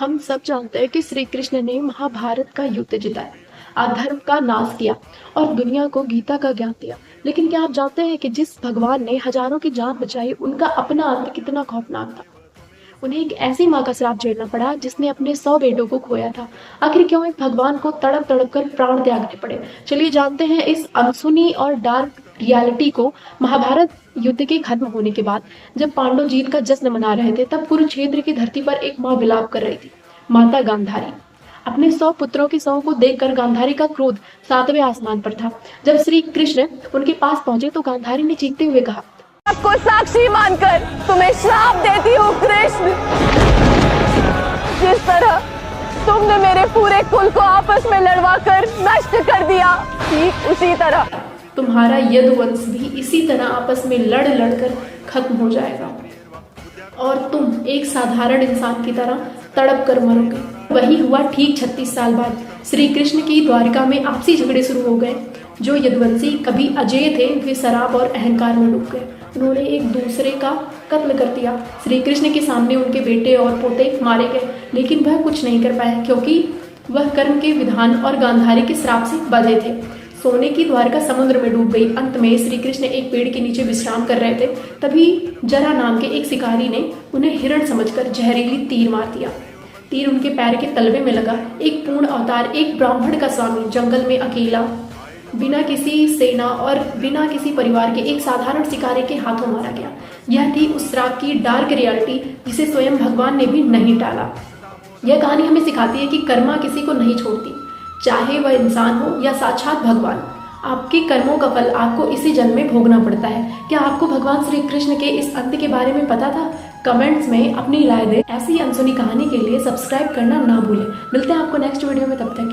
हम सब जानते हैं कि श्री कृष्ण ने महाभारत का युद्ध जिताया, अधर्म का नाश किया और दुनिया को गीता का ज्ञान दिया। लेकिन क्या आप जानते हैं कि जिस भगवान ने हजारों की जान बचाई, उनका अपना अंत कितना खौफनाक था। उन्हें एक ऐसी माँ का श्राप झेलना पड़ा जिसने अपने 100 बेटों को खोया था। आखिर क्यों एक भगवान को तड़प तड़प कर प्राण त्यागने पड़े? चलिए जानते हैं इस अनसुनी और डार्क रियलिटी को। महाभारत युद्ध के खत्म होने के बाद जब पांडव जीत का जश्न मना रहे थे, तब कुरुक्षेत्र की धरती पर एक माँ विलाप कर रही थी, माता गांधारी। अपने 100 पुत्रों की 100 को देखकर गांधारी का क्रोध 7वें आसमान पर था। जब श्री कृष्ण उनके पास पहुंचे तो गांधारी ने चीखते हुए कहा, आपको साक्षी मानकर तुम्हें श्राप देती हूँ कृष्ण। जिस तरह तुमने मेरे पूरे कुल को आपस में लड़वा कर नष्ट कर दिया, ठीक उसी तरह तुम्हारा यदुवंश भी इसी तरह आपस में लड़ लड़ कर खत्म हो जाएगा और तुम एक साधारण इंसान की तरह तड़प कर मरोगे। वही हुआ ठीक 36 साल बाद। श्री कृष्ण की द्वारिका में आपसी झगड़े शुरू हो गए। जो यदुवंशी कभी अजेय थे, वे शराब और अहंकार में डूब गए। उन्होंने एक दूसरे का कत्ल कर दिया। श्री कृष्ण के सामने उनके बेटे और पोते मारे गए, लेकिन वह कुछ नहीं कर पाए क्योंकि वह कर्म के विधान और गांधारी के श्राप से बंधे थे। सोने की द्वारका समुद्र में डूब गई। अंत में श्री कृष्ण एक पेड़ के नीचे विश्राम कर रहे थे, तभी जरा नाम के एक शिकारी ने उन्हें हिरण समझकर जहरीली तीर मार दिया। तीर उनके पैर के तलवे में लगा। एक पूर्ण अवतार, एक ब्राह्मण का स्वामी, जंगल में अकेला, बिना किसी सेना और बिना किसी परिवार के एक साधारण शिकारी के हाथों मारा गया। यह थी उस श्राप की डार्क रियलिटी जिसे स्वयं भगवान ने भी नहीं टाला। यह कहानी हमें सिखाती है कि कर्मा किसी को नहीं छोड़ती, चाहे वह इंसान हो या साक्षात भगवान। आपके कर्मों का फल आपको इसी जन्म में भोगना पड़ता है। क्या आपको भगवान श्री कृष्ण के इस अंत के बारे में पता था? कमेंट्स में अपनी राय दें। ऐसी अनसुनी कहानी के लिए सब्सक्राइब करना ना भूलें। मिलते हैं आपको नेक्स्ट वीडियो में, तब तक